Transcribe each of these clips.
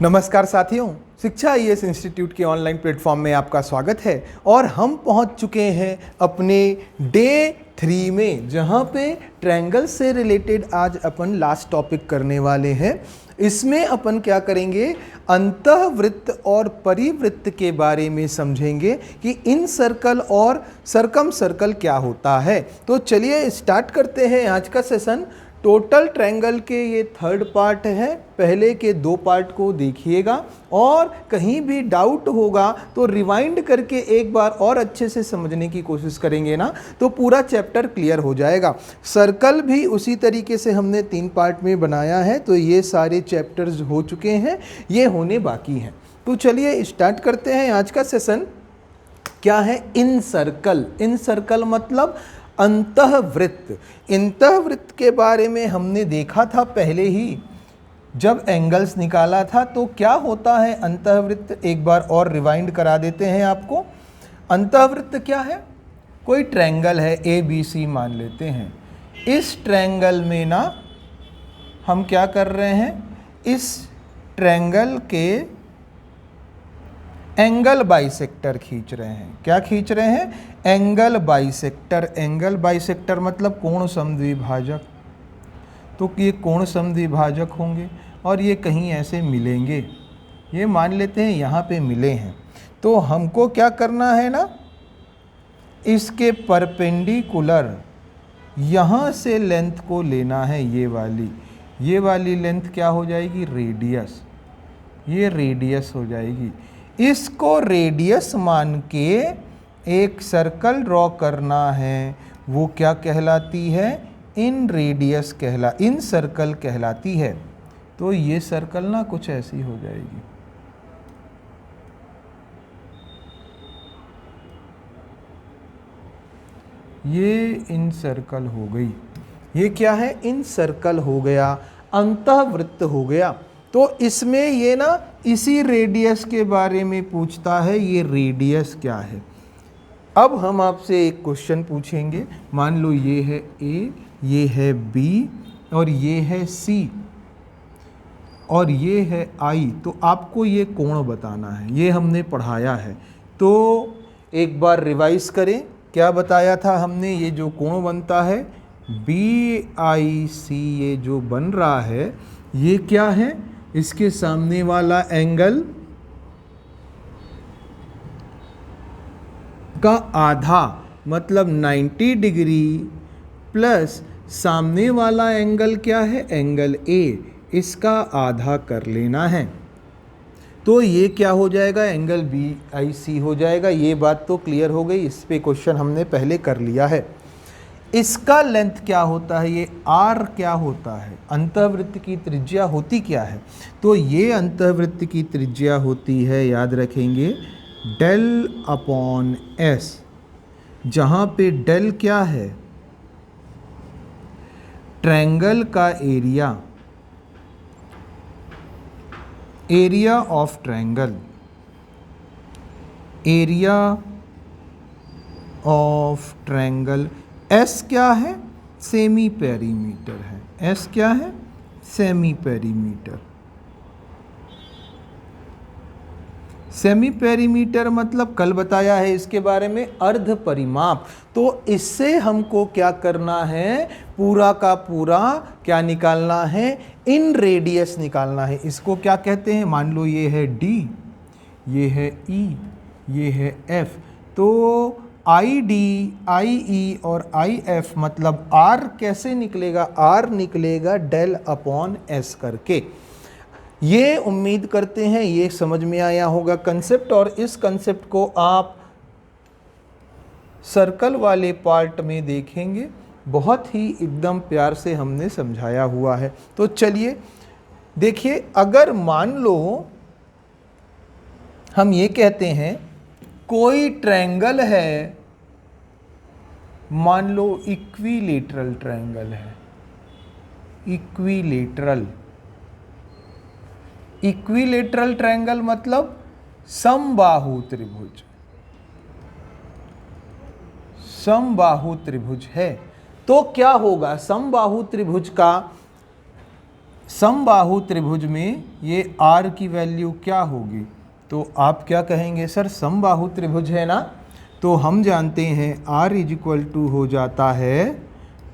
नमस्कार साथियों, शिक्षा आईएएस इंस्टीट्यूट के ऑनलाइन प्लेटफॉर्म में आपका स्वागत है। और हम पहुंच चुके हैं अपने डे 3 में, जहां पे ट्रायंगल से रिलेटेड आज अपन लास्ट टॉपिक करने वाले हैं। इसमें अपन क्या करेंगे, अंतःवृत्त और परिवृत्त के बारे में समझेंगे कि इन सर्कल और सरकम सर्कल क्या होता है। तो चलिए स्टार्ट करते हैं आज का सेशन। टोटल ट्रायंगल के ये थर्ड पार्ट है। पहले के 2 पार्ट को देखिएगा और कहीं भी डाउट होगा तो रिवाइंड करके एक बार और अच्छे से समझने की कोशिश करेंगे ना, तो पूरा चैप्टर क्लियर हो जाएगा। सर्कल भी उसी तरीके से हमने 3 पार्ट में बनाया है, तो ये सारे चैप्टर्स हो चुके हैं, ये होने बाकी हैं। तो चलिए स्टार्ट करते हैं आज का सेशन। क्या है इन सर्कल? इन सर्कल मतलब अंतःवृत्त। अंतःवृत्त के बारे में हमने देखा था पहले ही, जब एंगल्स निकाला था। तो क्या होता है अंतःवृत्त, एक बार और रिवाइंड करा देते हैं आपको। अंतःवृत्त क्या है? कोई ट्रायंगल है ABC मान लेते हैं। इस ट्रायंगल में ना हम क्या कर रहे हैं, इस ट्रायंगल के एंगल बाइसेक्टर खींच रहे हैं। क्या खींच रहे हैं? Angle bisector. एंगल बाइसेक्टर मतलब कोण समद्विभाजक। तो ये कोण समद्विभाजक होंगे और ये कहीं ऐसे मिलेंगे। ये मान लेते हैं यहाँ पे मिले हैं। तो हमको क्या करना है ना, इसके परपेंडिकुलर यहाँ से लेंथ को लेना है। ये वाली लेंथ क्या हो जाएगी? रेडियस। ये रेडियस हो जाएगी। इसको रेडियस मान के एक सर्कल ड्रॉ करना है। वो क्या कहलाती है? इन सर्कल कहलाती है। तो ये सर्कल ना कुछ ऐसी हो जाएगी। ये इन सर्कल हो गई। ये क्या है? इन सर्कल हो गया, अंतःवृत्त हो गया। तो इसमें ये ना इसी रेडियस के बारे में पूछता है। ये रेडियस क्या है? अब हम आपसे एक क्वेश्चन पूछेंगे। मान लो ये है A, ये है B और ये है C और ये है I। तो आपको ये कोण बताना है। ये हमने पढ़ाया है, तो एक बार रिवाइज करें। क्या बताया था हमने? ये जो कोण बनता है BIC, ये जो बन रहा है, ये क्या है? इसके सामने वाला एंगल का आधा मतलब 90 डिग्री प्लस सामने वाला एंगल क्या है? एंगल A, इसका आधा कर लेना है। तो ये क्या हो जाएगा? एंगल BIC हो जाएगा। ये बात तो क्लियर हो गई। इस पे क्वेश्चन हमने पहले कर लिया है। इसका लेंथ क्या होता है? ये R क्या होता है? अंतःवृत्त की त्रिज्या होती क्या है? तो ये अंतःवृत्त की त्रिज्या होती है, याद रखेंगे, डेल अपॉन S, जहाँ पे डेल क्या है? ट्रायंगल का area, area of triangle, area of triangle. S क्या है? सेमी पेरीमीटर है। S क्या है? Semi perimeter. सेमी पेरीमीटर मतलब कल बताया है इसके बारे में, अर्ध परिमाप। तो इससे हमको क्या करना है? पूरा का पूरा क्या निकालना है? इन रेडियस निकालना है। इसको क्या कहते हैं? मान लो ये है D, ये है E, ये है F। तो ID, IE और IF मतलब R कैसे निकलेगा? R निकलेगा डेल अपॉन S करके। ये उम्मीद करते हैं ये समझ में आया होगा कंसेप्ट। और इस कंसेप्ट को आप सर्कल वाले पार्ट में देखेंगे, बहुत ही एकदम प्यार से हमने समझाया हुआ है। तो चलिए देखिए, अगर मान लो हम ये कहते हैं कोई ट्रायंगल है, मान लो इक्विलेटरल ट्रायंगल है। इक्विलेटरल ट्रायंगल मतलब समबाहु त्रिभुज। समबाहु त्रिभुज है तो क्या होगा? समबाहु त्रिभुज का समबाहु त्रिभुज में ये r की वैल्यू क्या होगी? तो आप क्या कहेंगे सर, समबाहु त्रिभुज है ना, तो हम जानते हैं r इज इक्वल टू हो जाता है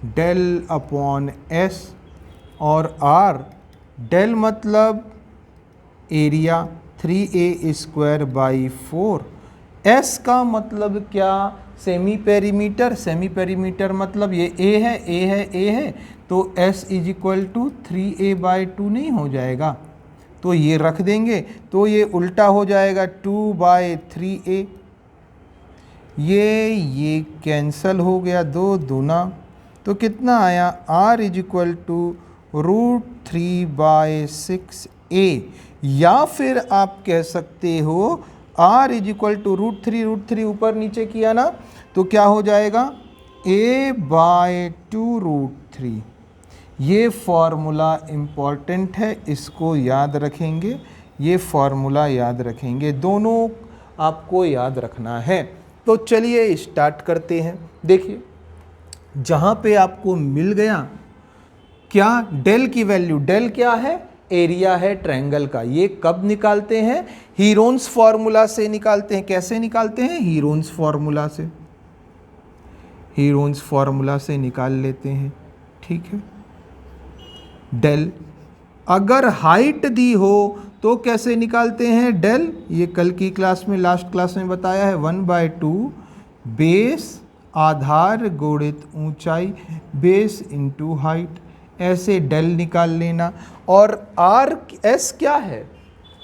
डेल अपॉन s, और r डेल मतलब area 3a square by 4, s का मतलब क्या, सेमी पेरीमीटर, सेमी पेरीमीटर मतलब ये a है, a है, a है, तो s is equal to 3a by 2 नहीं हो जाएगा, तो ये रख देंगे तो ये उल्टा हो जाएगा 2 बाई 3a, ये कैंसल हो गया, 2 दूना, तो कितना आया, r is equal to √3/6a, या फिर आप कह सकते हो r इज इक्वल टू √3 ऊपर नीचे किया ना, तो क्या हो जाएगा a/2√3। ये फॉर्मूला इम्पॉर्टेंट है, इसको याद रखेंगे, ये फॉर्मूला याद रखेंगे, दोनों आपको याद रखना है। तो चलिए स्टार्ट करते हैं। देखिए जहाँ पे आपको मिल गया क्या, डेल की वैल्यू, डेल क्या है, एरिया है ट्रायंगल का, ये कब निकालते हैं, हीरोन्स फॉर्मूला से निकालते हैं। कैसे निकालते हैं, हीरोन्स फॉर्मूला से, हीरोन्स फॉर्मूला से निकाल लेते हैं, ठीक है। डेल अगर हाइट दी हो तो कैसे निकालते हैं डेल, ये कल की क्लास में, लास्ट क्लास में बताया है, 1/2 बेस आधार गुणित ऊंचाई, बेस इंटू हाइट, ऐसे डेल निकाल लेना। और आर एस क्या है,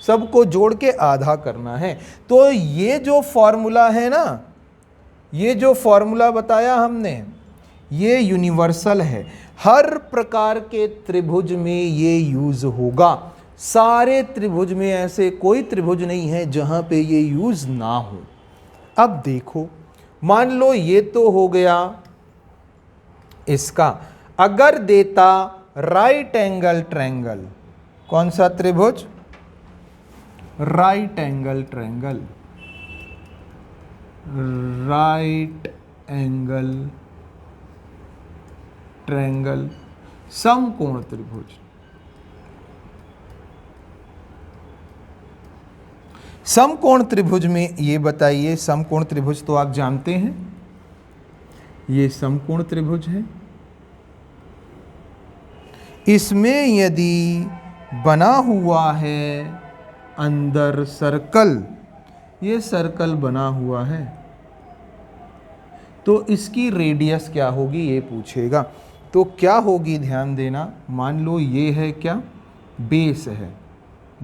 सबको जोड़ के आधा करना है। तो ये जो फॉर्मूला है ना, ये जो फॉर्मूला बताया हमने, ये यूनिवर्सल है, हर प्रकार के त्रिभुज में ये यूज होगा। सारे त्रिभुज में ऐसे कोई त्रिभुज नहीं है जहां पे ये यूज ना हो। अब देखो, मान लो ये तो हो गया इसका, अगर देता राइट एंगल ट्रायंगल, कौन सा त्रिभुज, right angle triangle, right angle triangle, समकोण त्रिभुज, समकोण त्रिभुज में ये बताइए, समकोण त्रिभुज तो आप जानते हैं, ये समकोण त्रिभुज है, इसमें यदि बना हुआ है अंदर सर्कल, ये सर्कल बना हुआ है, तो इसकी रेडियस क्या होगी ये पूछेगा। तो क्या होगी ध्यान देना, मान लो ये है क्या, बेस है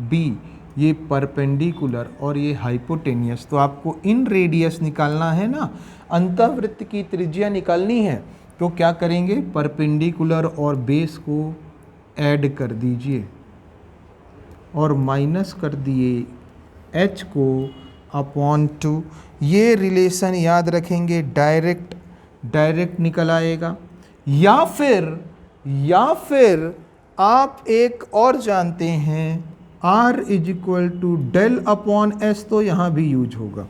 बी, ये परपेंडिकुलर और ये हाइपोटेनियस, तो आपको इन रेडियस निकालना है ना, अंतःवृत्त की त्रिज्या निकालनी है। तो क्या करेंगे, परपेंडिकुलर और बेस को ऐड कर दीजिए और माइनस कर दिए h को अपॉन 2, ये रिलेशन याद रखेंगे, डायरेक्ट निकल आएगा। या फिर आप एक और जानते हैं, r is equal to del upon S, तो यहाँ भी यूज होगा,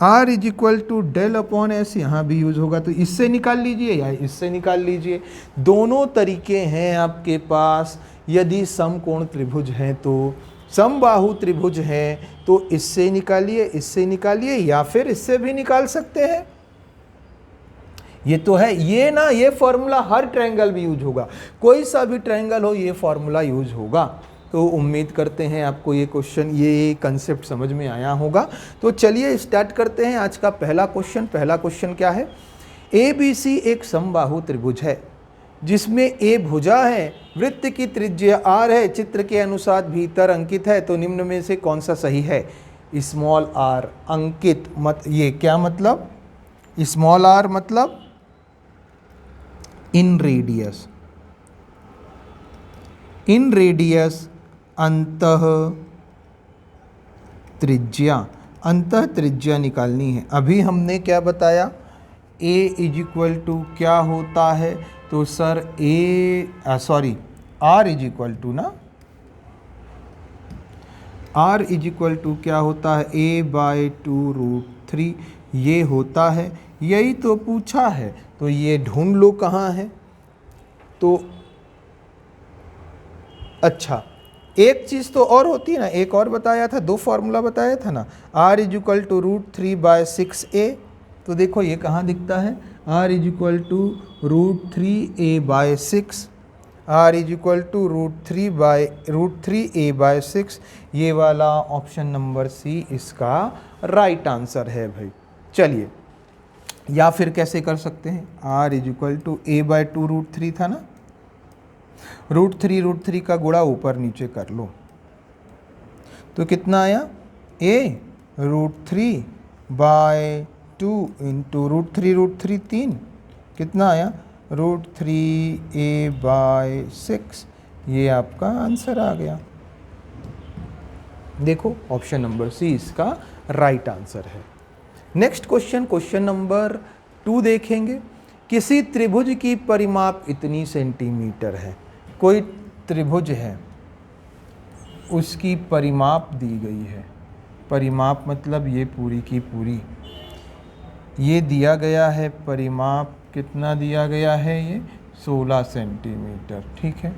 r is equal to del upon S यहाँ भी यूज होगा, तो इससे निकाल लीजिए या इससे निकाल लीजिए, दोनों तरीके हैं आपके पास। यदि समकोण त्रिभुज हैं तो, समबाहु त्रिभुज हैं तो इससे निकालिए, इससे निकालिए, या फिर इससे भी निकाल सकते हैं। ये तो है, ये ना, ये फॉर्मूला हर ट्रायंगल भी यूज होगा, कोई सा भी ट्रायंगल हो ये फॉर्मूला यूज होगा। तो उम्मीद करते हैं आपको ये क्वेश्चन, ये कंसेप्ट समझ में आया होगा। तो चलिए स्टार्ट करते हैं आज का पहला क्वेश्चन। पहला क्वेश्चन क्या है, ABC एक समबाहु त्रिभुज है जिसमें A भुजा है, वृत्त की त्रिज्या R है, चित्र के अनुसार भीतर अंकित है, तो निम्न में से कौन सा सही है। स्मॉल r अंकित, मत ये क्या मतलब, स्मॉल r मतलब इन रेडियस, इन रेडियस अंतः त्रिज्या, अंतः त्रिज्या निकालनी है। अभी हमने क्या बताया, a इज इक्वल टू क्या होता है, तो sir r is equal to ना, r इज इक्वल टू क्या होता है, a/2√3 ये होता है, यही तो पूछा है, तो ये ढूंढ लो कहाँ है। तो अच्छा, एक चीज़ तो और होती है ना, एक और बताया था, दो फार्मूला बताया था ना, r is equal to √3/6a। तो देखो ये कहाँ दिखता है, r is equal to √3a/6, r is equal to √3a/6। ये वाला ऑप्शन नंबर सी इसका राइट आंसर है भाई। चलिए, या फिर कैसे कर सकते हैं, r is equal to a/2 √3 था ना, √3 का गुणा ऊपर नीचे कर लो तो कितना आया, a √3/2 इंटू √3 3, कितना आया √3a/6। ये आपका आंसर आ गया। देखो ऑप्शन नंबर सी इसका राइट आंसर है। नेक्स्ट क्वेश्चन, क्वेश्चन नंबर 2 देखेंगे। किसी त्रिभुज की परिमाप इतनी सेंटीमीटर है। कोई त्रिभुज है, उसकी परिमाप दी गई है, परिमाप मतलब ये पूरी की पूरी, ये दिया गया है परिमाप, कितना दिया गया है, ये 16 सेंटीमीटर, ठीक है।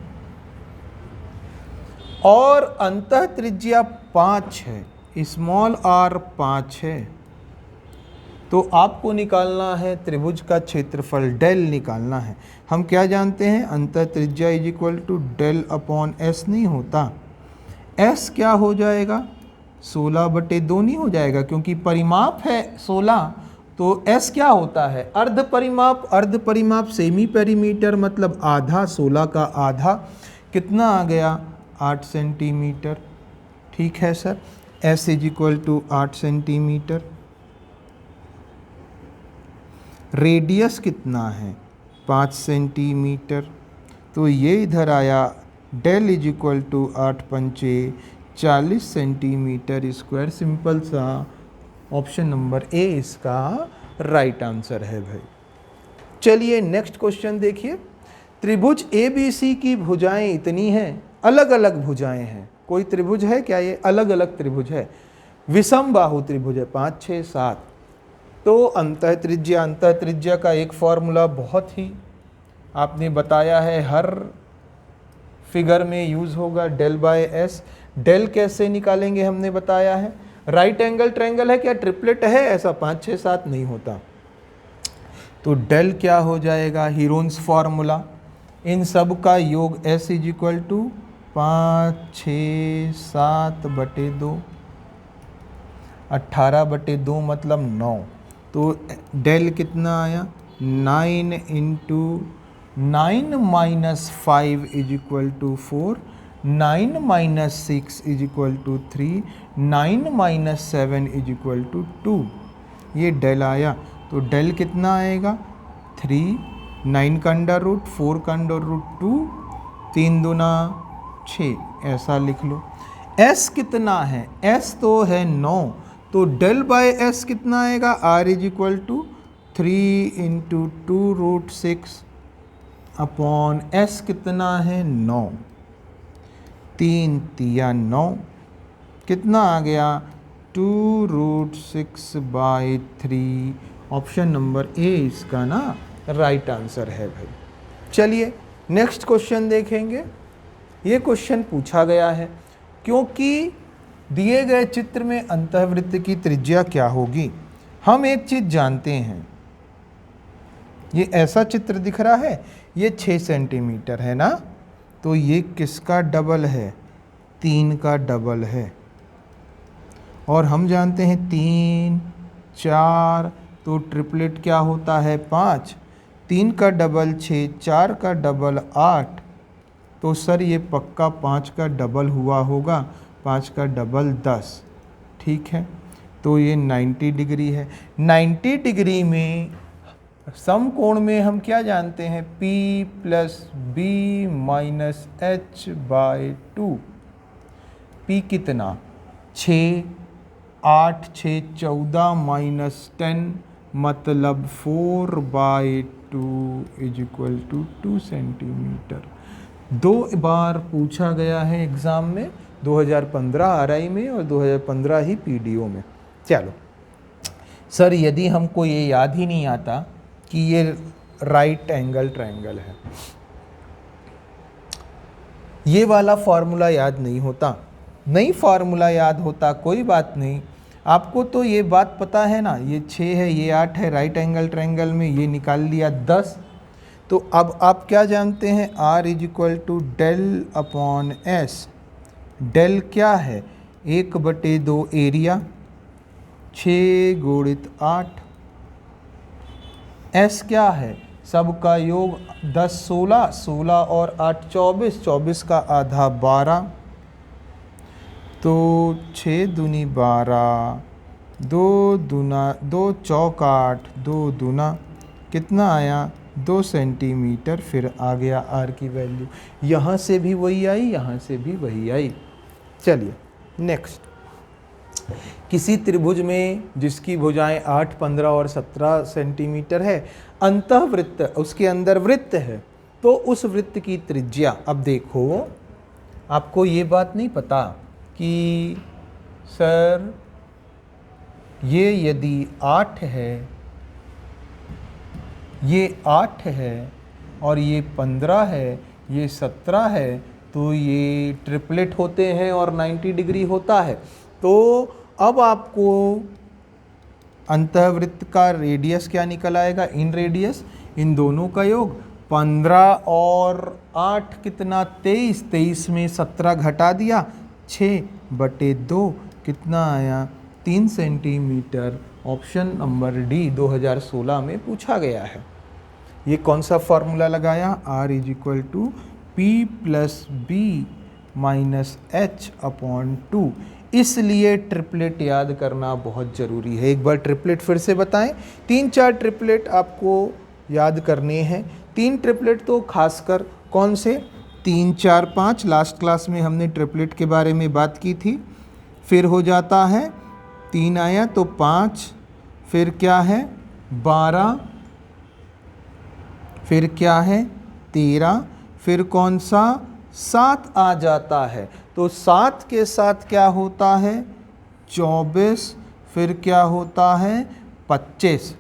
और अंतः त्रिज्या 5 है, स्मॉल r 5 है। तो आपको निकालना है त्रिभुज का क्षेत्रफल, डेल निकालना है। हम क्या जानते हैं, अंतः त्रिज्या is equal to del upon S नहीं होता, एस क्या हो जाएगा, 16/2 नहीं हो जाएगा, क्योंकि परिमाप है 16, तो एस क्या होता है, अर्ध परिमाप। अर्ध परिमाप सेमी पेरीमीटर मतलब आधा, 16 का आधा, कितना आ गया 8 सेंटीमीटर, ठीक है sir. S is equal to 8 centimetre. Radius कितना है 5 सेंटीमीटर, तो ये इधर आया, डेल इज इक्वल टू 8 पंचे 40 सेंटीमीटर स्क्वायर। सिंपल सा ऑप्शन नंबर ए इसका राइट आंसर है भाई। चलिए नेक्स्ट क्वेश्चन देखिए। त्रिभुज ABC की भुजाएं इतनी हैं, अलग अलग भुजाएं हैं। कोई त्रिभुज है क्या, ये अलग अलग त्रिभुज है, विषम बाहु त्रिभुज है, 5 6 7। तो अंतः त्रिज्या का एक फॉर्मूला बहुत ही आपने बताया है, हर फिगर में यूज़ होगा, डेल बाय एस। डेल कैसे निकालेंगे हमने बताया है, राइट एंगल ट्रायंगल है क्या, ट्रिपलेट है, ऐसा 5 6 7 नहीं होता। तो डेल क्या हो जाएगा, हीरोन्स फॉर्मूला, इन सब का योग एस इज इक्वल टू 5 6 7/2, 18/2 मतलब 9। तो डेल कितना आया, 9 into 9 minus 5 is equal to 4, 9 minus 6 is equal to 3, 9 minus 7 is equal to 2। ये डेल आया, तो डेल कितना आएगा 3, 9 का अंडर रूट, 4 का अंडर रूट 2, 3 दूना 6, ऐसा लिख लो। एस कितना है, एस तो है 9, तो डेल बाय एस कितना आएगा, R is equal to 3 into 2√6 upon S कितना है 9, 3 तिया 9, कितना आ गया 2√6/3। ऑप्शन नंबर ए इसका ना राइट आंसर है भाई। चलिए नेक्स्ट क्वेश्चन देखेंगे। ये क्वेश्चन पूछा गया है क्योंकि दिए गए चित्र में अंतःवृत्त की त्रिज्या क्या होगी। हम एक चीज जानते हैं, ये ऐसा चित्र दिख रहा है, ये 6 सेंटीमीटर है ना, तो ये किसका डबल है, 3 का डबल है। और हम जानते हैं 3 4, तो ट्रिपलेट क्या होता है 5, 3 का डबल 6, 4 का डबल 8, तो सर ये पक्का 5 का डबल हुआ होगा, 5 का डबल 10, ठीक है। तो ये 90 डिग्री है। 90 डिग्री में समकोण में हम क्या जानते हैं, P + B - h/2। P कितना 6, 8 6 14 -10 मतलब 4/2 इज इक्वल टू 2 सेंटीमीटर। 2 बार पूछा गया है एग्ज़ाम में, 2015 RI में और 2015 ही PDO में। चलो सर, यदि हमको ये याद ही नहीं आता कि ये राइट एंगल ट्रायंगल है, ये वाला फॉर्मूला याद नहीं होता, नहीं फॉर्मूला याद होता कोई बात नहीं। आपको तो ये बात पता है ना, ये 6 है, ये 8 है, राइट एंगल ट्रायंगल में ये निकाल लिया 10। तो अब आप क्या जानते हैं, R is equal to del upon S. Del क्या है, 1/2 एरिया, 6 गुणित 8। एस क्या है, सबका योग 10 16, 16 और 8 24, 24 का आधा 12, तो 6 दूनी 12, 2 दूना 2 चौक 8, 2 दूना कितना आया 2 सेंटीमीटर। फिर आ गया आर की वैल्यू, यहाँ से भी वही आई, यहाँ से भी वही आई। चलिए नेक्स्ट, किसी त्रिभुज में जिसकी भुजाएं 8, 15 और 17 सेंटीमीटर है, अंतःवृत्त उसके अंदर वृत्त है, तो उस वृत्त की त्रिज्या, अब देखो आपको ये बात नहीं पता कि सर ये यदि 8 है, ये 8 है और ये 15 है, ये 17 है, तो ये ट्रिपलेट होते हैं और 90 डिग्री होता है। तो अब आपको अंतःवृत्त का रेडियस क्या निकल आएगा, इन रेडियस, इन दोनों का योग 15 और 8 कितना 23, 23 में 17 घटा दिया 6/2 कितना आया 3 सेंटीमीटर। ऑप्शन नंबर डी 2016 में पूछा गया है। ये कौन सा फॉर्मूला लगाया, R is equal to P plus B minus H upon 2। इसलिए ट्रिपलेट याद करना बहुत ज़रूरी है। एक बार ट्रिपलेट फिर से बताएं, 3-4 ट्रिपलेट आपको याद करने हैं। 3 ट्रिपलेट तो खासकर कौन से, 3 4 5, लास्ट क्लास में हमने ट्रिपलेट के बारे में बात की थी। फिर हो जाता है 3 आया तो 5, फिर क्या है 12, फिर क्या है 13, फिर कौन सा 7 आ जाता है, तो 7 के साथ क्या होता है 24, फिर क्या होता है 25।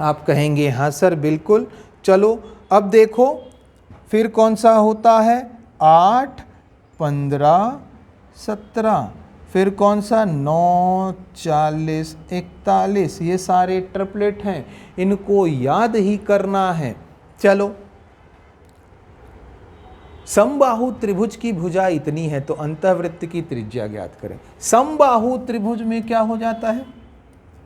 आप कहेंगे हाँ सर बिल्कुल, चलो अब देखो फिर कौन सा होता है 8, 15, 17, फिर कौन सा 9, 40, 41। ये सारे ट्रिपलेट हैं, इनको याद ही करना है। चलो, समबाहु त्रिभुज की भुजा इतनी है तो अंतःवृत्त की त्रिज्या ज्ञात करें। समबाहु त्रिभुज में क्या हो जाता है,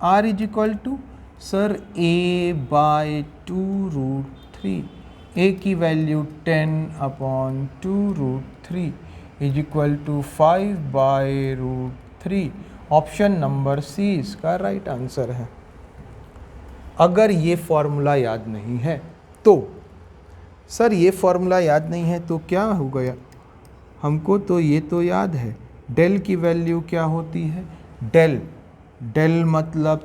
R is equal to sir a/2√3, a की value 10/2√3 is equal to 5/√3। Option number C इसका राइट आंसर है। अगर ये फॉर्मूला याद नहीं है तो सर ये फॉर्मूला याद नहीं है तो क्या हो गया, हमको तो ये तो याद है। डेल की वैल्यू क्या होती है, डेल, डेल मतलब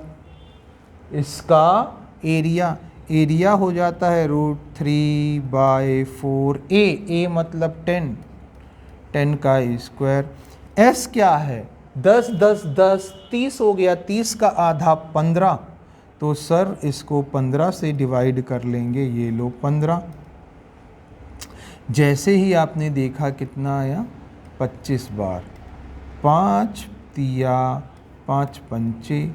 इसका एरिया, एरिया हो जाता है √3/4। ए मतलब 10, 10 का स्क्वायर। एस क्या है 10 10 10 30 हो गया, 30 का आधा 15, तो सर इसको 15 से डिवाइड कर लेंगे, ये लो 15। जैसे ही आपने देखा कितना आया 25 बार, 5 तिया 5 पंचे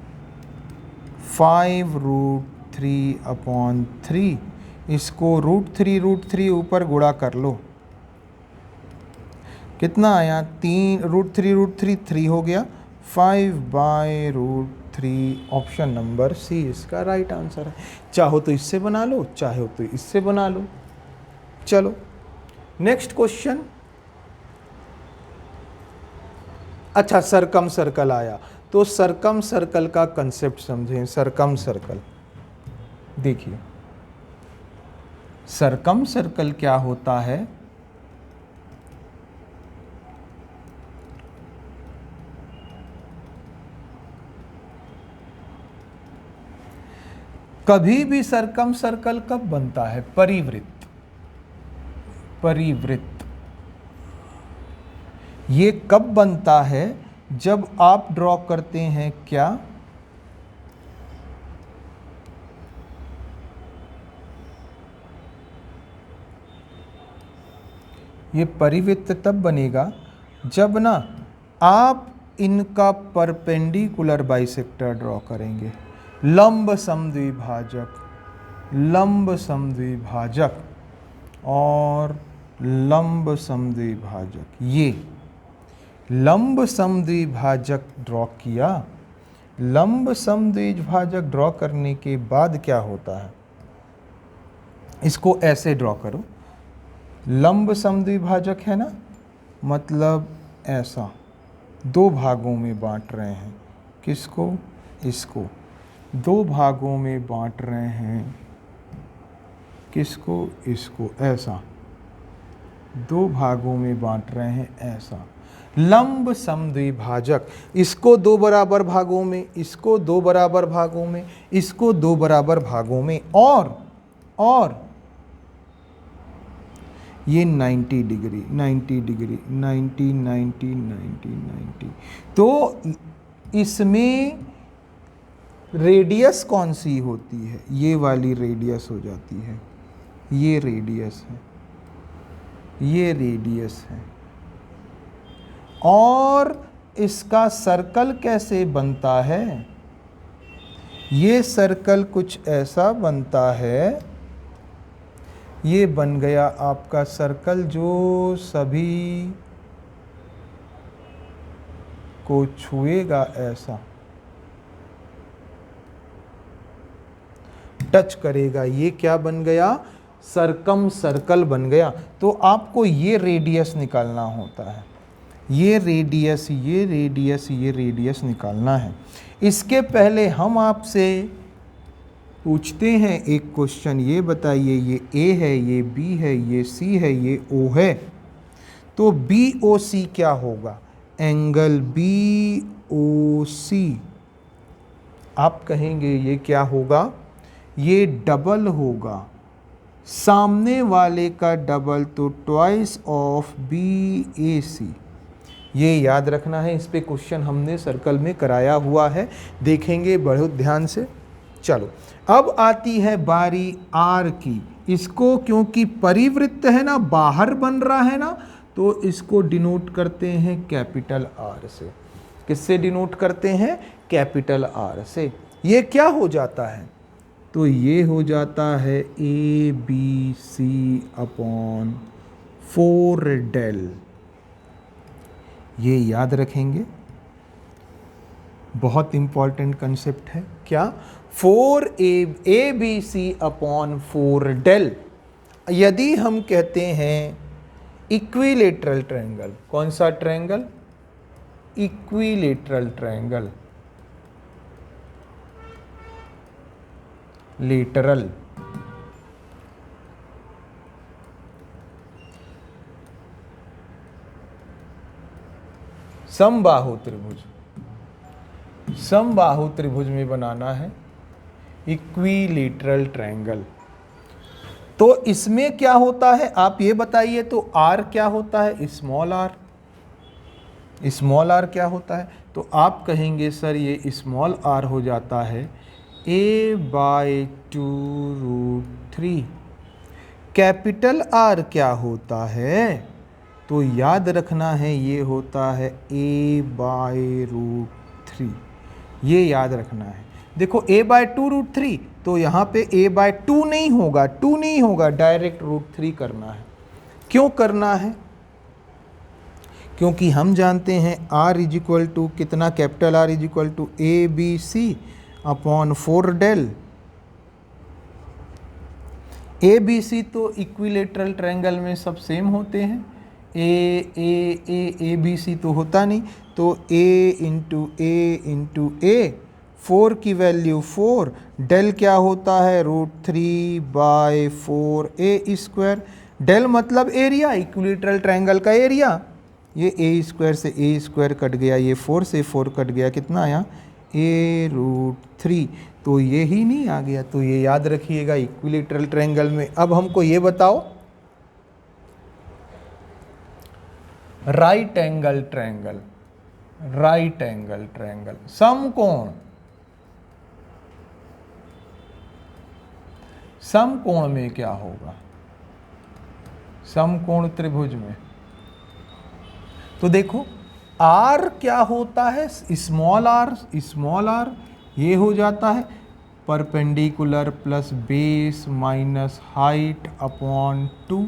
5√3/3, इसको √3 ऊपर गुणा कर लो, कितना आया 3 3 हो गया 5/√3। ऑप्शन नंबर सी इसका राइट आंसर है। चाहो तो इससे बना लो, चाहो तो इससे बना लो। चलो नेक्स्ट क्वेश्चन। अच्छा, सरकम सर्कल आया, तो सरकम सर्कल का कंसेप्ट समझें। सरकम सर्कल, देखिए सरकम सर्कल क्या होता है, कभी भी सरकम सर्कल कब बनता है, परिवृत्त, परिवृत्त। ये कब बनता है, जब आप ड्रॉ करते हैं क्या, ये परिवृत्त तब बनेगा जब ना आप इनका परपेंडिकुलर बाइसेक्टर ड्रॉ करेंगे। लंब समद्विभाजक, लंब समद्विभाजक और लंब समद्विभाजक, ये लंब समद्विभाजक ड्रॉ किया। लंब समद्विभाजक ड्रॉ करने के बाद क्या होता है, इसको ऐसे ड्रॉ करो। लंब समद्विभाजक है ना, मतलब ऐसा दो भागों में बांट रहे हैं। किसको? इसको। दो भागों में बांट रहे हैं। किसको? इसको। ऐसा दो भागों में बांट रहे हैं, ऐसा लंब समद्विभाजक। इसको दो बराबर भागों में, इसको दो बराबर भागों में, इसको दो बराबर भागों में, और ये 90 डिग्री 90 डिग्री 90 90 90 90। तो इसमें रेडियस कौन सी होती है? ये वाली रेडियस हो जाती है। ये रेडियस है, ये रेडियस है। और इसका सर्कल कैसे बनता है? ये सर्कल कुछ ऐसा बनता है। ये बन गया आपका सर्कल जो सभी को छुएगा, ऐसा टच करेगा। ये क्या बन गया? सर्कम सर्कल बन गया। तो आपको ये रेडियस निकालना होता है। ये रेडियस, ये रेडियस, ये रेडियस निकालना है। इसके पहले हम आपसे पूछते हैं एक क्वेश्चन, ये बताइए, ये ए है, ये बी है, ये सी है, ये ओ है, तो बी ओ सी क्या होगा? एंगल बी ओ सी आप कहेंगे ये क्या होगा? ये डबल होगा, सामने वाले का डबल, तो ट्वाइस ऑफ बी ए सी। ये याद रखना है। इस पे क्वेश्चन हमने सर्कल में कराया हुआ है, देखेंगे बहुत ध्यान से। चलो, अब आती है बारी आर की। इसको क्योंकि परिवृत्त है ना, बाहर बन रहा है ना, तो इसको डिनोट करते हैं कैपिटल आर से। किससे डिनोट करते हैं? कैपिटल आर से। ये क्या हो जाता है? तो ये हो जाता है A B C upon 4 del. ये याद रखेंगे, बहुत इंपॉर्टेंट कंसेप्ट है। क्या? 4 A B C upon 4 del. यदि हम कहते हैं इक्विलेटरल ट्रायंगल, कौन सा ट्रायंगल? इक्विलेटरल ट्रायंगल, लेटरल, समबाहु त्रिभुज, समबाहु त्रिभुज में बनाना है इक्विलेटरल ट्रायंगल। तो इसमें क्या होता है आप ये बताइए। तो आर क्या होता है? Small are. स्मॉल आर क्या होता है? तो आप कहेंगे सर ये स्मॉल आर हो जाता है a/2√3। कैपिटल आर क्या होता है? तो याद रखना है ये होता है a/√3। ये याद रखना है। देखो a/2√3, तो यहाँ पे a/2 नहीं होगा, 2 नहीं होगा, डायरेक्ट √3 करना है। क्यों करना है? क्योंकि हम जानते हैं r इजिक्वल टू कितना, capital R is equal to A B C upon 4 del. A B C तो इक्विलेटरल ट्रायंगल में सब सेम होते हैं। ए बी सी तो होता नहीं, तो a इंटू ए 4 की वैल्यू 4, डेल क्या होता है? √3/4a²। डेल मतलब एरिया, इक्विलेटरल ट्रायंगल का एरिया। ये a² से a² कट गया, ये 4 से 4 कट गया, कितना आया? a√3। तो ये ही नहीं आ गया। तो ये याद रखिएगा इक्विलेटरल ट्रायंगल में। अब हमको ये बताओ, right angle triangle, right angle triangle, समकोण, समकोण में क्या होगा? समकोण त्रिभुज में। तो देखो आर क्या होता है, स्मॉल आर ये हो जाता है perpendicular plus base minus height upon 2,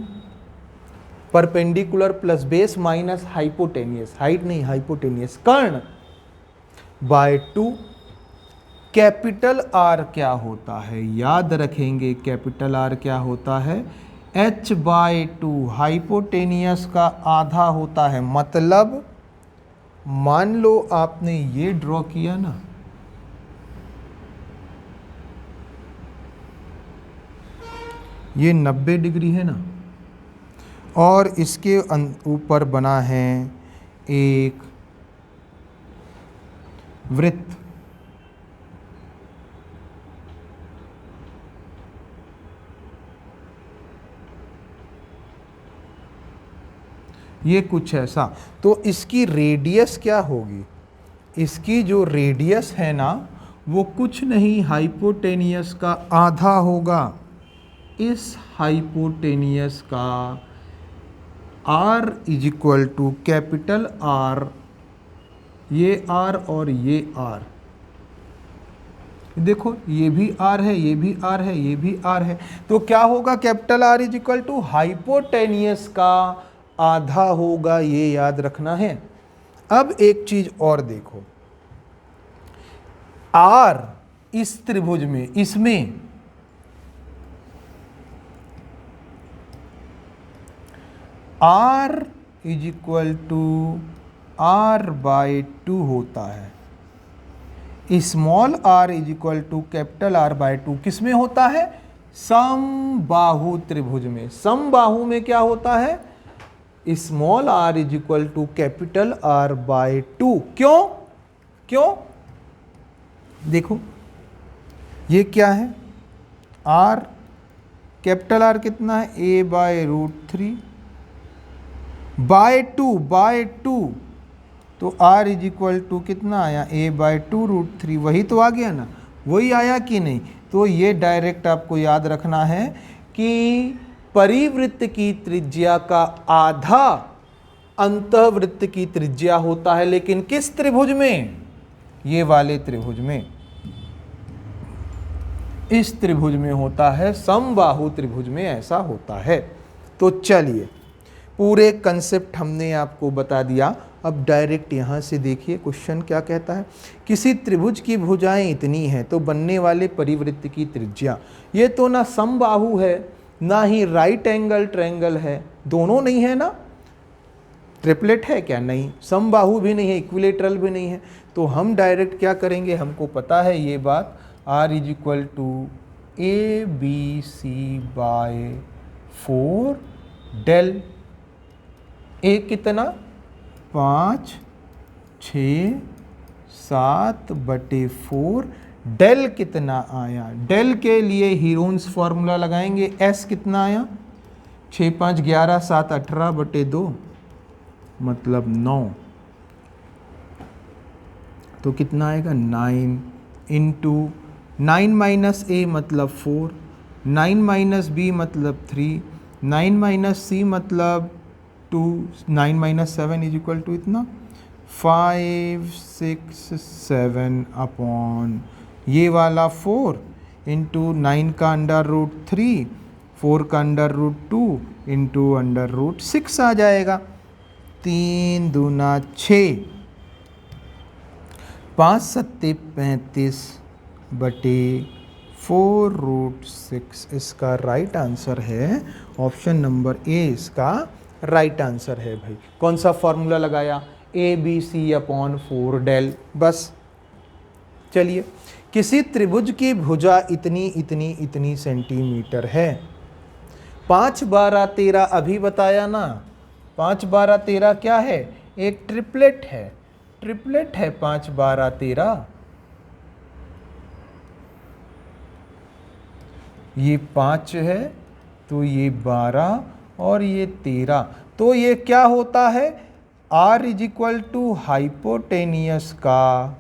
perpendicular plus base minus hypotenuse, height नहीं हाइपोटेनियस, कर्ण बाय 2। कैपिटल आर क्या होता है, याद रखेंगे कैपिटल आर क्या होता है, h/2 हाइपोटेनियस का आधा होता है। मतलब मान लो आपने ये ड्रॉ किया ना, ये 90 डिग्री है ना, और इसके ऊपर बना है एक वृत्त, ये कुछ ऐसा। तो इसकी रेडियस क्या होगी, इसकी जो रेडियस है ना वो कुछ नहीं हाइपोटेनियस का आधा होगा। इस हाइपोटेनियस का r is equal to capital R, ये R और ये R, देखो ये भी R है, ये भी R है, ये भी R है। तो क्या होगा, capital R is equal to hypotenuse का आधा होगा, ये याद रखना है। अब एक चीज और देखो, R इस त्रिभुज में, इसमें R is equal to R/2 होता है। Small r is equal to capital R/2 किस में होता है, समबाहु त्रिभुज में। समबाहु में क्या होता है, small r is equal to capital R/2। क्यों देखो ये क्या है, r कैपिटल R कितना है, a/√3 बाय टू, तो r इज इक्वल टू कितना आया, a/2√3, वही तो आ गया ना, वही आया कि नहीं। तो ये डायरेक्ट आपको याद रखना है कि परिवृत्त की त्रिज्या का आधा अंतःवृत्त की त्रिज्या होता है, लेकिन किस त्रिभुज में, ये वाले त्रिभुज में, इस त्रिभुज में होता है, समबाहु त्रिभुज में ऐसा होता है। तो चलिए पूरे कंसेप्ट हमने आपको बता दिया। अब डायरेक्ट यहाँ से देखिए क्वेश्चन क्या कहता है, किसी त्रिभुज की भुजाएं इतनी हैं तो बनने वाले परिवृत्त की त्रिज्या, ये तो ना समबाहु है ना ही राइट एंगल ट्रायंगल है, दोनों नहीं है ना, ट्रिपलेट है क्या, नहीं, समबाहु भी नहीं है, इक्विलेटरल भी नहीं है। तो हम डायरेक्ट क्या करेंगे, हमको पता है ये बात, r is equal to ABC/4 डेल ए कितना 5, 6, 7/4, डेल कितना आया, डेल के लिए हीरोन्स फॉर्मूला लगाएंगे, s कितना आया 6, 5, 11, 7, 18/2 मतलब 9, तो कितना आएगा 9 इंटू 9 माइनस a मतलब 4, 9 माइनस b मतलब 3, 9 माइनस c मतलब 2, 9 माइनस 7 इज इक्वल टू इतना 5, 6, 7 अपॉन ये वाला 4 इंटू 9 का √3, 4 का √2 इंटू √6 आ जाएगा। 3 दूना 6, 5 सत्ते 35/4√6 इसका राइट आंसर है, ऑप्शन नंबर ए इसका राइट आंसर है भाई। कौन सा फॉर्मूला लगाया, ABC/4 डेल, बस। चलिए, किसी त्रिभुज की भुजा इतनी सेंटीमीटर है, 5, 12, 13 अभी बताया ना, 5, 12, 13 क्या है, एक ट्रिपलेट है, 5, 12, 13, ये 5 है तो ये 12 और ये 13, तो ये क्या होता है, r is equal to hypotenuse का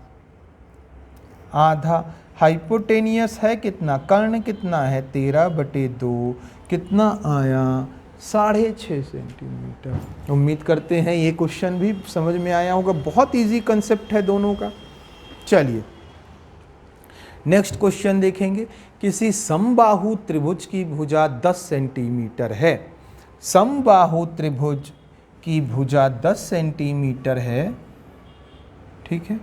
आधा। हाइपोटेनियस है कितना, कर्ण कितना है 13/2, कितना आया 6.5 सेंटीमीटर। उम्मीद करते हैं ये क्वेश्चन भी समझ में आया होगा, बहुत इजी कंसेप्ट है दोनों का। चलिए नेक्स्ट क्वेश्चन देखेंगे। किसी समबाहु त्रिभुज की भुजा 10 सेंटीमीटर है। समबाहु त्रिभुज की भुजा 10 सेंटीमीटर है, ठीक है,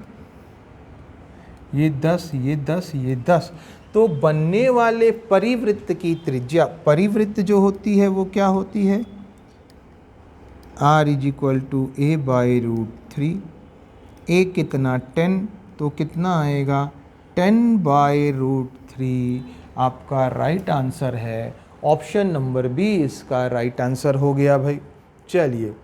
ये 10, ये 10, ये 10। तो बनने वाले परिवृत्त की त्रिज्या, परिवृत्त जो होती है वो क्या होती है, r = a/√3। a कितना 10, तो कितना आएगा 10/√3 आपका राइट आंसर है। ऑप्शन नंबर बी इसका राइट आंसर हो गया भाई। चलिए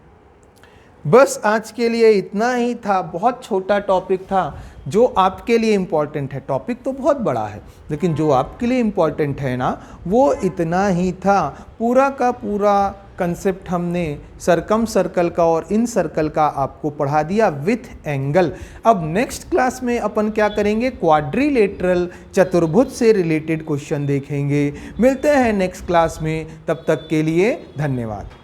बस आज के लिए इतना ही था, बहुत छोटा टॉपिक था जो आपके लिए इम्पॉर्टेंट है। टॉपिक तो बहुत बड़ा है लेकिन जो आपके लिए इम्पॉर्टेंट है ना वो इतना ही था। पूरा का पूरा कंसेप्ट हमने सरकम सर्कल का और इन सर्कल का आपको पढ़ा दिया विथ एंगल। अब नेक्स्ट क्लास में अपन क्या करेंगे, क्वाड्रिलेटरल चतुर्भुज से रिलेटेड क्वेश्चन देखेंगे। मिलते हैं नेक्स्ट क्लास में, तब तक के लिए धन्यवाद।